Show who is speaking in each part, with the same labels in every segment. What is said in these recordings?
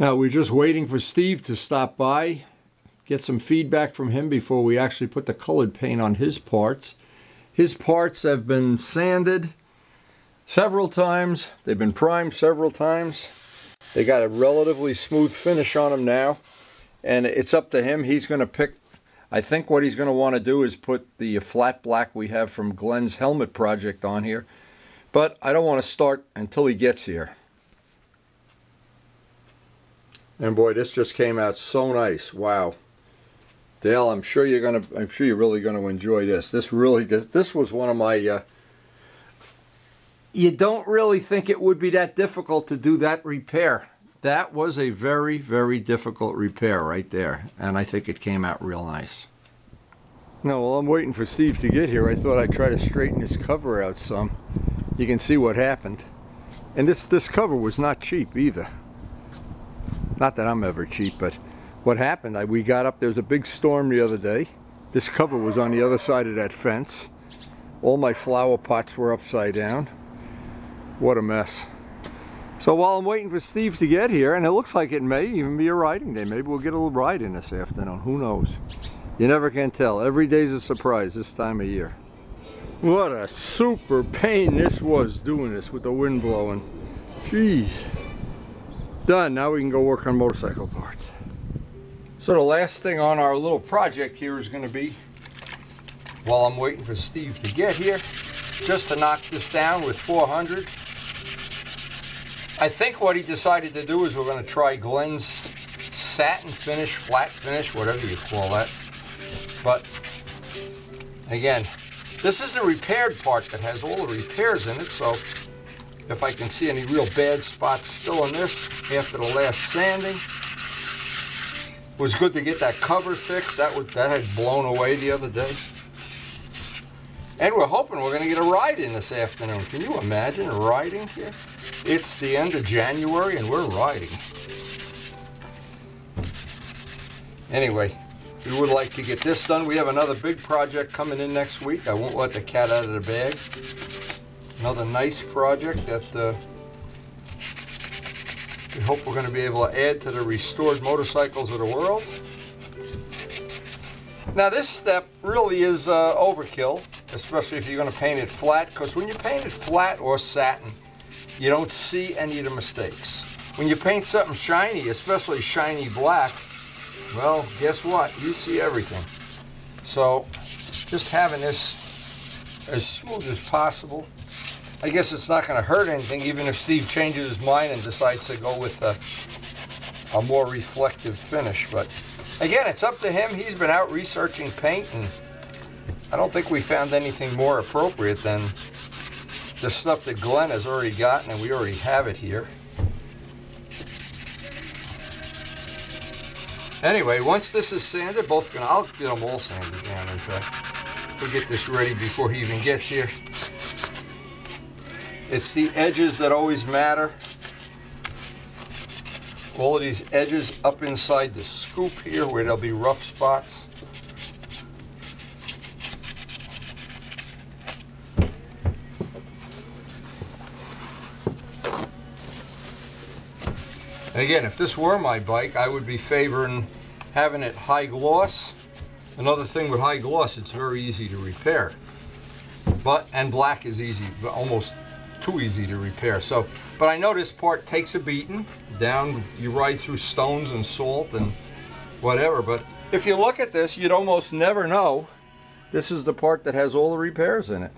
Speaker 1: Now we're just waiting for Steve to stop by, get some feedback from him before we actually put the colored paint on his parts. His parts have been sanded several times. They've been primed several times. They got a relatively smooth finish on them now. And it's up to him. He's going to pick, I think what he's going to want to do is put the flat black we have from Glenn's helmet project on here. But I don't want to start until he gets here. And boy, this just came out so nice. Wow. Dale, I'm sure you're really gonna enjoy this. This was one of my you don't really think it would be that difficult to do that repair. That was a very, very difficult repair right there, and I think it came out real nice. Now, while I'm waiting for Steve to get here, I thought I'd try to straighten this cover out some. You can see what happened. And this cover was not cheap either. Not that I'm ever cheap, but what happened, we got up, there was a big storm the other day. This cover was on the other side of that fence. All my flower pots were upside down. What a mess. So while I'm waiting for Steve to get here, and it looks like it may even be a riding day, maybe we'll get a little ride in this afternoon, who knows. You never can tell. Every day's a surprise this time of year. What a super pain this was doing this with the wind blowing. Jeez. Done. Now we can go work on motorcycle parts. So the last thing on our little project here is going to be, while I'm waiting for Steve to get here, just to knock this down with 400. I think what he decided to do is we're going to try Glenn's satin finish, flat finish, whatever you call that. But again, this is the repaired part that has all the repairs in it, so if I can see any real bad spots still in this after the last sanding. It was good to get that cover fixed. That had blown away the other day. And we're hoping we're going to get a ride in this afternoon. Can you imagine riding here? It's the end of January and we're riding. Anyway, we would like to get this done. We have another big project coming in next week. I won't let the cat out of the bag. Another nice project that we hope we're going to be able to add to the restored motorcycles of the world. Now this step really is overkill, especially if you're going to paint it flat, because when you paint it flat or satin, you don't see any of the mistakes. When you paint something shiny, especially shiny black, well, guess what? You see everything. So just having this as smooth as possible. I guess it's not going to hurt anything, even if Steve changes his mind and decides to go with a more reflective finish. But again, it's up to him. He's been out researching paint, and I don't think we found anything more appropriate than the stuff that Glenn has already gotten, and we already have it here. Anyway, once this is sanded, I'll get them all sanded down, in fact. We'll get this ready before he even gets here. It's the edges that always matter. All of these edges up inside the scoop here where there'll be rough spots. And again, if this were my bike, I would be favoring having it high gloss. Another thing with high gloss, it's very easy to repair. And black is easy, almost too easy to repair. So, but I know this part takes a beating. Down, you ride through stones and salt and whatever, but if you look at this, you'd almost never know this is the part that has all the repairs in it.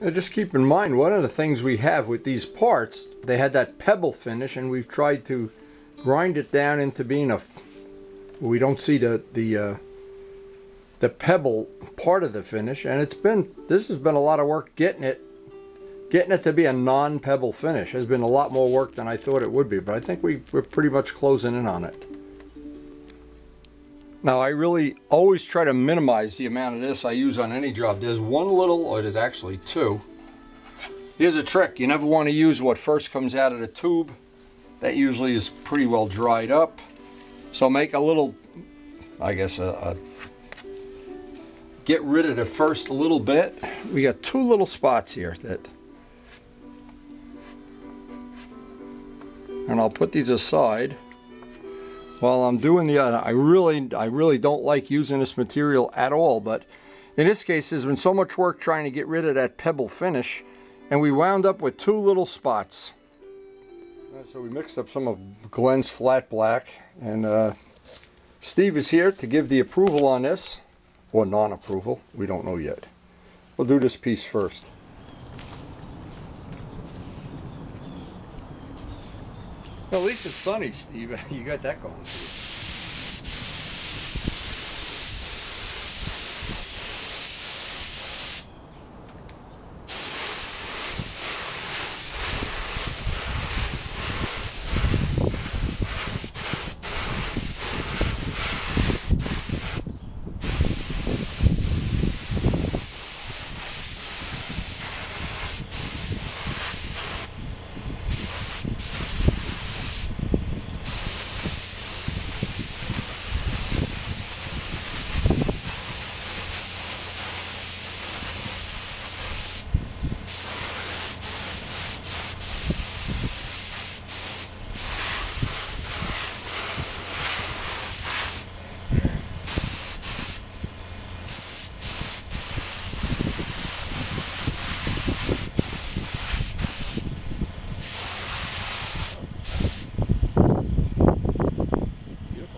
Speaker 1: Now just keep in mind, one of the things we have with these parts, they had that pebble finish, and we've tried to grind it down into being we don't see the pebble part of the finish, and this has been a lot of work getting it to be a non-pebble finish. Has been a lot more work than I thought it would be, but I think we're pretty much closing in on it. Now I really always try to minimize the amount of this I use on any job. There's one little, or there's actually two. Here's a trick. You never want to use what first comes out of the tube. That usually is pretty well dried up. So make a little, I guess, get rid of the first little bit. We got two little spots here that And I'll put these aside while I'm doing the other. I really don't like using this material at all, but in this case there's been so much work trying to get rid of that pebble finish, and we wound up with 2 little spots. So we mixed up some of Glenn's flat black, and Steve is here to give the approval on this, or non-approval, we don't know yet. We'll do this piece first. Well, at least it's sunny, Steve. You got that going.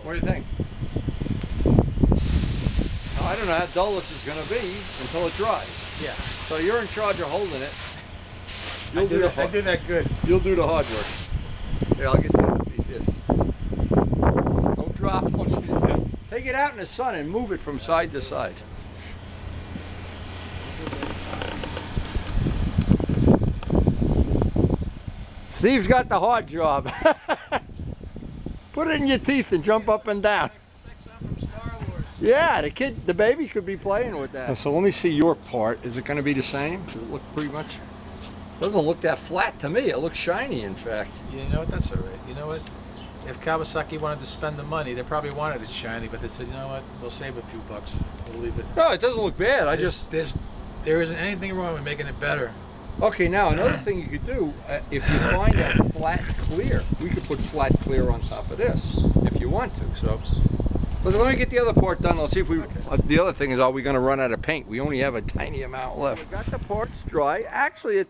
Speaker 1: What do you think? Now, I don't know how dull this is going to be until it dries.
Speaker 2: Yeah.
Speaker 1: So you're in charge of holding it.
Speaker 2: I do that good.
Speaker 1: You'll do the hard work. Here, I'll get the other piece here. Don't drop. Take it out in the sun and move it from side to side. Steve's got the hard job. Put it in your teeth and jump up and down.
Speaker 2: It's like something from Star Wars.
Speaker 1: Yeah, the baby could be playing with that. So let me see your part. Is it going to be the same? Does it look pretty much? Doesn't look that flat to me. It looks shiny, in fact.
Speaker 2: You know what? That's all right. You know what? If Kawasaki wanted to spend the money, they probably wanted it shiny, but they said, you know what? We'll save a few bucks. We'll leave it.
Speaker 1: No, it doesn't look bad.
Speaker 2: There isn't anything wrong with making it better.
Speaker 1: Okay, now another thing you could do, if you find a flat clear, we could put flat clear on top of this if you want to. So, but let me get the other part done. Let's see if we. Okay. The other thing is, are we going to run out of paint? We only have a tiny amount left. We got the parts dry. Actually,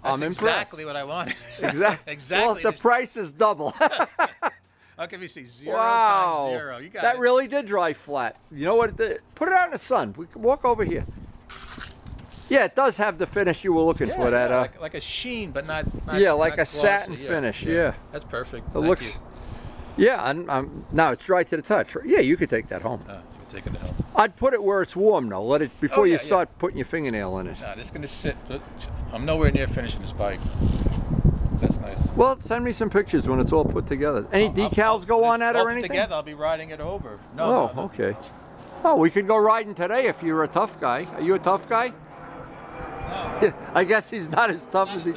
Speaker 1: I'm impressed.
Speaker 2: Exactly what I wanted.
Speaker 1: Exactly.
Speaker 2: Exactly.
Speaker 1: Well, the price is double.
Speaker 2: Okay, we see 0
Speaker 1: wow.
Speaker 2: times 0. You got
Speaker 1: that
Speaker 2: it.
Speaker 1: really did dry flat. You know what? Put it out in the sun. We can walk over here. Yeah, it does have the finish you were looking for. That
Speaker 2: like a sheen, but not
Speaker 1: yeah, like
Speaker 2: not
Speaker 1: a satin finish. Yeah,
Speaker 2: that's perfect.
Speaker 1: It looks. Yeah, and now it's dry to the touch. Yeah, you could take that home.
Speaker 2: Take it home.
Speaker 1: I'd put it where it's warm though. Let it before you start putting your fingernail in it.
Speaker 2: No, this is gonna sit. I'm nowhere near finishing this bike. That's nice.
Speaker 1: Well, send me some pictures when it's all put together. Any decals go on that or anything?
Speaker 2: Together, I'll be riding it over.
Speaker 1: No. Oh, okay. Oh, we could go riding today if you're a tough guy. Are you a tough guy?
Speaker 2: No.
Speaker 1: I guess he's not as tough as he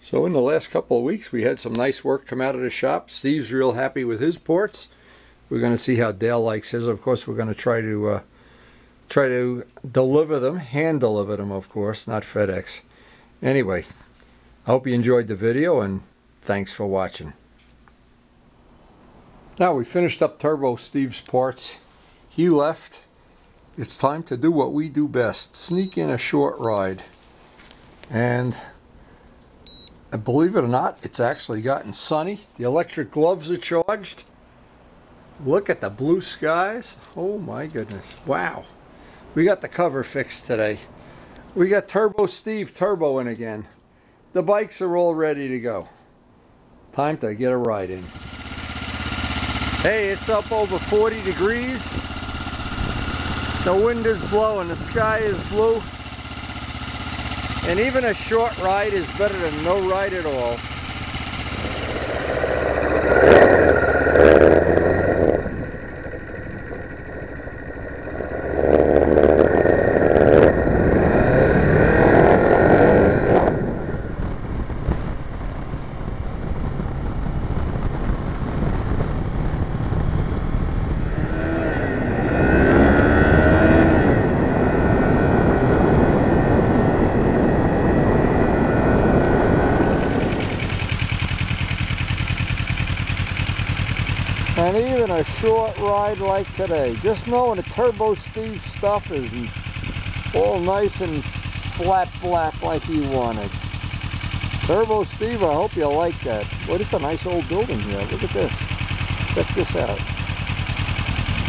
Speaker 1: So in the last couple of weeks we had some nice work come out of the shop. Steve's real happy with his ports. We're going to see how Dale likes his. Of course, we're going to try to deliver them, hand deliver them, of course, not FedEx. Anyway, I hope you enjoyed the video, and thanks for watching. Now we finished up Turbo Steve's parts. He left. It's time to do what we do best, sneak in a short ride. And believe it or not, it's actually gotten sunny. The electric gloves are charged. Look at the blue skies. Oh my goodness. Wow. We got the cover fixed today. We got Turbo Steve turbo in again. The bikes are all ready to go. Time to get a ride in. Hey, it's up over 40 degrees. The wind is blowing, the sky is blue, and even a short ride is better than no ride at all. And even a short ride like today. Just knowing the Turbo Steve stuff is all nice and flat black like you wanted. Turbo Steve, I hope you like that. Boy, it's a nice old building here. Look at this. Check this out.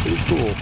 Speaker 1: Pretty cool.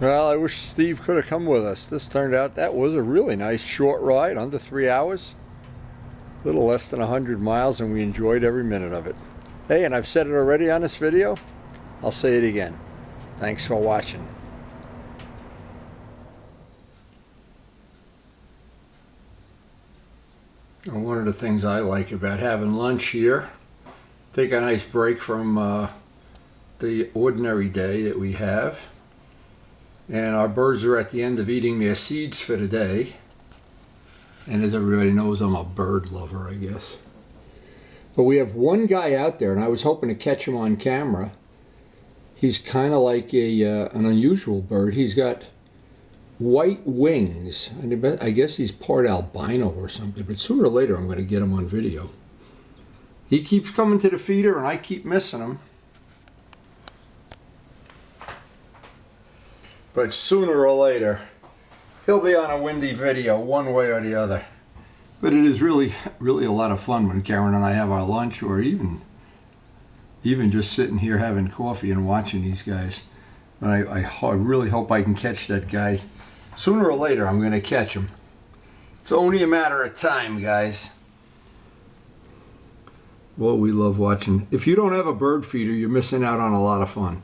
Speaker 1: Well, I wish Steve could have come with us. This turned out, that was a really nice short ride, under 3 hours. A little less than 100 miles, and we enjoyed every minute of it. Hey, and I've said it already on this video, I'll say it again. Thanks for watching. And one of the things I like about having lunch here, take a nice break from the ordinary day that we have. And our birds are at the end of eating their seeds for the day. And as everybody knows, I'm a bird lover, I guess. But we have one guy out there, and I was hoping to catch him on camera. He's kind of like an unusual bird. He's got white wings. I guess he's part albino or something, but sooner or later I'm going to get him on video. He keeps coming to the feeder, and I keep missing him. But sooner or later, he'll be on a windy video, one way or the other. But it is really, really a lot of fun when Karen and I have our lunch, or even just sitting here having coffee and watching these guys. And I really hope I can catch that guy. Sooner or later, I'm going to catch him. It's only a matter of time, guys. Well, we love watching. If you don't have a bird feeder, you're missing out on a lot of fun.